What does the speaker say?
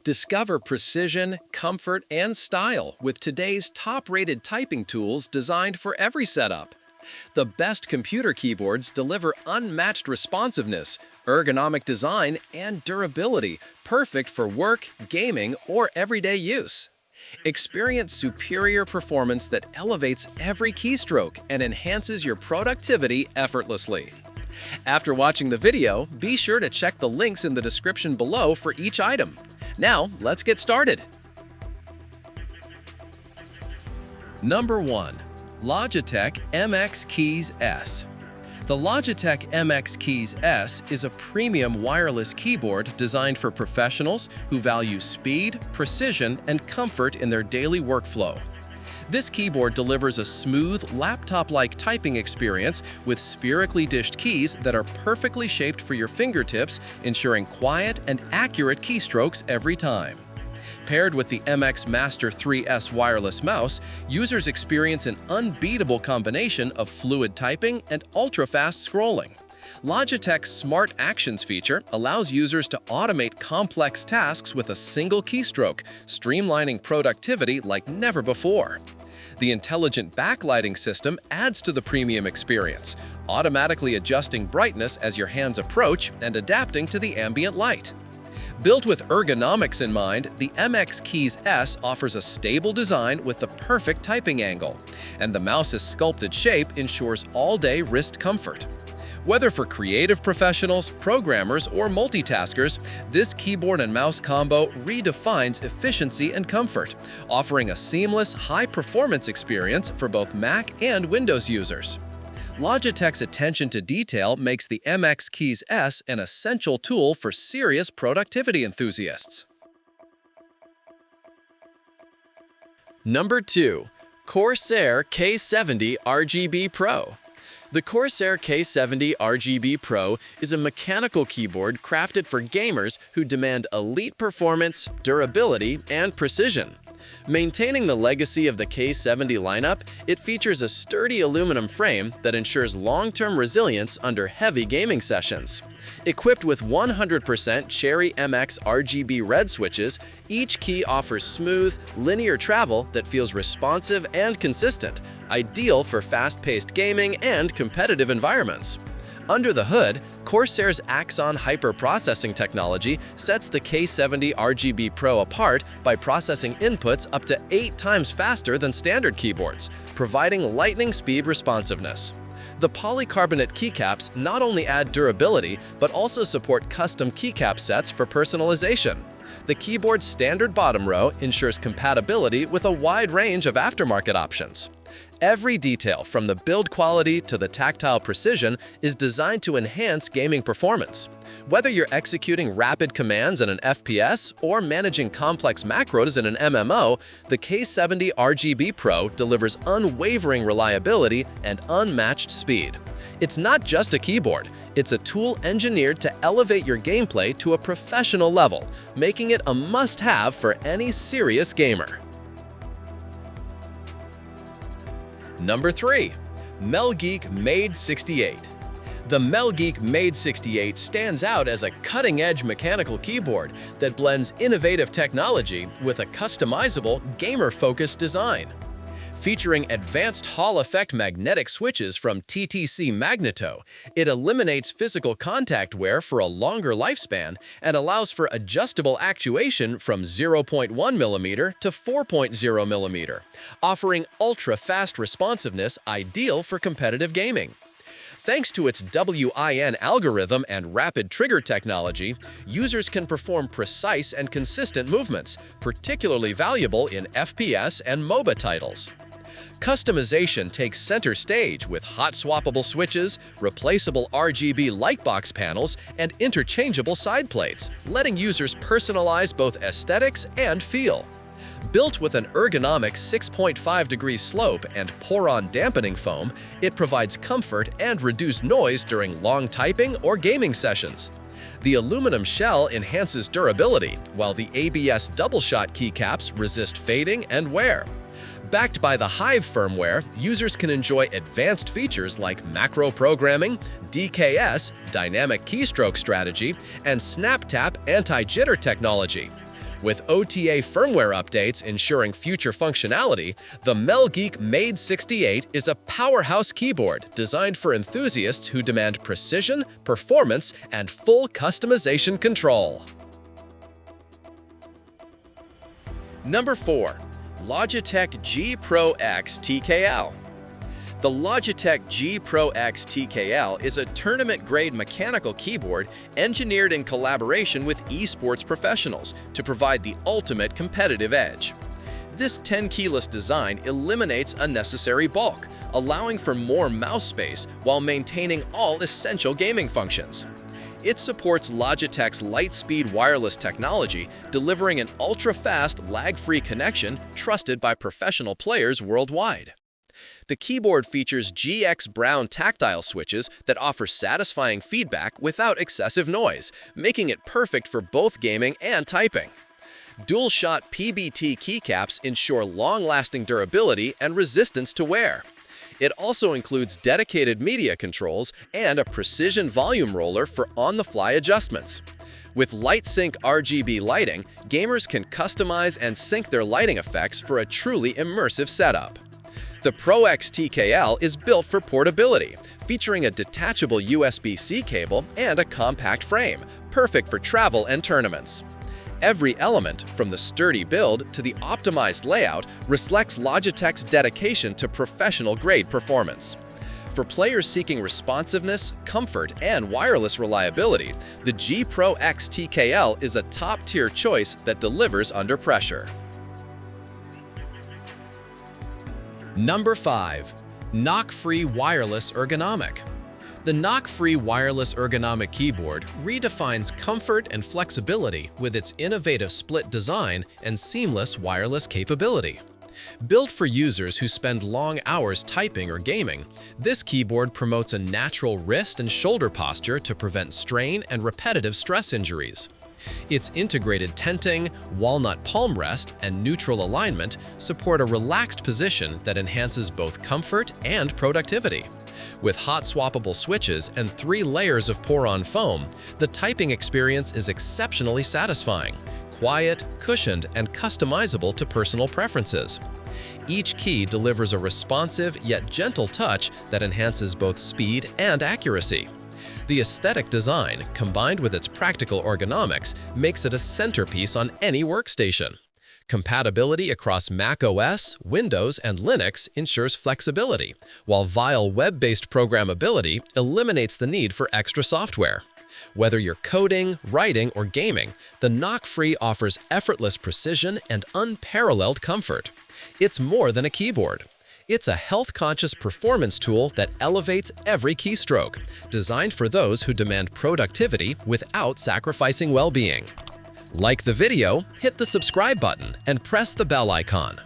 Discover precision, comfort, and style with today's top-rated typing tools designed for every setup. The best computer keyboards deliver unmatched responsiveness, ergonomic design, and durability, perfect for work, gaming, or everyday use. Experience superior performance that elevates every keystroke and enhances your productivity effortlessly. After watching the video, be sure to check the links in the description below for each item. Now, let's get started. Number 1. Logitech MX Keys S. The Logitech MX Keys S is a premium wireless keyboard designed for professionals who value speed, precision, and comfort in their daily workflow. This keyboard delivers a smooth, laptop-like typing experience with spherically dished keys that are perfectly shaped for your fingertips, ensuring quiet and accurate keystrokes every time. Paired with the MX Master 3S wireless mouse, users experience an unbeatable combination of fluid typing and ultra-fast scrolling. Logitech's Smart Actions feature allows users to automate complex tasks with a single keystroke, streamlining productivity like never before. The intelligent backlighting system adds to the premium experience, automatically adjusting brightness as your hands approach and adapting to the ambient light. Built with ergonomics in mind, the MX Keys S offers a stable design with the perfect typing angle, and the mouse's sculpted shape ensures all-day wrist comfort. Whether for creative professionals, programmers, or multitaskers, this keyboard and mouse combo redefines efficiency and comfort, offering a seamless, high-performance experience for both Mac and Windows users. Logitech's attention to detail makes the MX Keys S an essential tool for serious productivity enthusiasts. Number 2. CORSAIR K70 RGB Pro. The CORSAIR K70 RGB Pro is a mechanical keyboard crafted for gamers who demand elite performance, durability, and precision. Maintaining the legacy of the K70 lineup, it features a sturdy aluminum frame that ensures long-term resilience under heavy gaming sessions. Equipped with 100% Cherry MX RGB red switches, each key offers smooth, linear travel that feels responsive and consistent, ideal for fast-paced gaming and competitive environments. Under the hood, CORSAIR's Axon hyper-processing technology sets the K70 RGB Pro apart by processing inputs up to 8 times faster than standard keyboards, providing lightning-speed responsiveness. The polycarbonate keycaps not only add durability, but also support custom keycap sets for personalization. The keyboard's standard bottom row ensures compatibility with a wide range of aftermarket options. Every detail, from the build quality to the tactile precision, is designed to enhance gaming performance. Whether you're executing rapid commands in an FPS or managing complex macros in an MMO, the K70 RGB Pro delivers unwavering reliability and unmatched speed. It's not just a keyboard, it's a tool engineered to elevate your gameplay to a professional level, making it a must-have for any serious gamer. Number 3. MelGeek MADE68. The MelGeek MADE68 stands out as a cutting-edge mechanical keyboard that blends innovative technology with a customizable, gamer-focused design. Featuring advanced Hall-effect magnetic switches from TTC Magneto, it eliminates physical contact wear for a longer lifespan and allows for adjustable actuation from 0.1mm to 4.0mm, offering ultra-fast responsiveness ideal for competitive gaming. Thanks to its WIN algorithm and rapid trigger technology, users can perform precise and consistent movements, particularly valuable in FPS and MOBA titles. Customization takes center stage with hot-swappable switches, replaceable RGB lightbox panels, and interchangeable side plates, letting users personalize both aesthetics and feel. Built with an ergonomic 6.5-degree slope and pour-on dampening foam, it provides comfort and reduced noise during long typing or gaming sessions. The aluminum shell enhances durability, while the ABS double-shot keycaps resist fading and wear. Backed by the Hive firmware, users can enjoy advanced features like macro programming, DKS, dynamic keystroke strategy, and SnapTap anti-jitter technology. With OTA firmware updates ensuring future functionality, the MelGeek MADE68 is a powerhouse keyboard designed for enthusiasts who demand precision, performance, and full customization control. Number 4. Logitech G Pro X TKL. The Logitech G Pro X TKL is a tournament-grade mechanical keyboard engineered in collaboration with esports professionals to provide the ultimate competitive edge. This 10-keyless design eliminates unnecessary bulk, allowing for more mouse space while maintaining all essential gaming functions. It supports Logitech's LiteSpeed wireless technology, delivering an ultra-fast, lag-free connection trusted by professional players worldwide. The keyboard features GX Brown tactile switches that offer satisfying feedback without excessive noise, making it perfect for both gaming and typing. Dual-shot PBT keycaps ensure long-lasting durability and resistance to wear. It also includes dedicated media controls and a precision volume roller for on-the-fly adjustments. With LiteSync RGB lighting, gamers can customize and sync their lighting effects for a truly immersive setup. The Pro X TKL is built for portability, featuring a detachable USB-C cable and a compact frame, perfect for travel and tournaments. Every element, from the sturdy build to the optimized layout, reflects Logitech's dedication to professional-grade performance. For players seeking responsiveness, comfort, and wireless reliability, the G Pro X TKL is a top-tier choice that delivers under pressure. Number 5. NocFree Wireless Ergonomic. The NocFree wireless ergonomic keyboard redefines comfort and flexibility with its innovative split design and seamless wireless capability. Built for users who spend long hours typing or gaming, this keyboard promotes a natural wrist and shoulder posture to prevent strain and repetitive stress injuries. Its integrated tenting, walnut palm rest, and neutral alignment support a relaxed position that enhances both comfort and productivity. With hot swappable switches and 3 layers of pour-on foam, the typing experience is exceptionally satisfying, quiet, cushioned, and customizable to personal preferences. Each key delivers a responsive yet gentle touch that enhances both speed and accuracy. The aesthetic design, combined with its practical ergonomics, makes it a centerpiece on any workstation. Compatibility across Mac OS, Windows, and Linux ensures flexibility, while VAIL web-based programmability eliminates the need for extra software. Whether you're coding, writing, or gaming, the NocFree offers effortless precision and unparalleled comfort. It's more than a keyboard. It's a health-conscious performance tool that elevates every keystroke, designed for those who demand productivity without sacrificing well-being. Like the video, hit the subscribe button, and press the bell icon.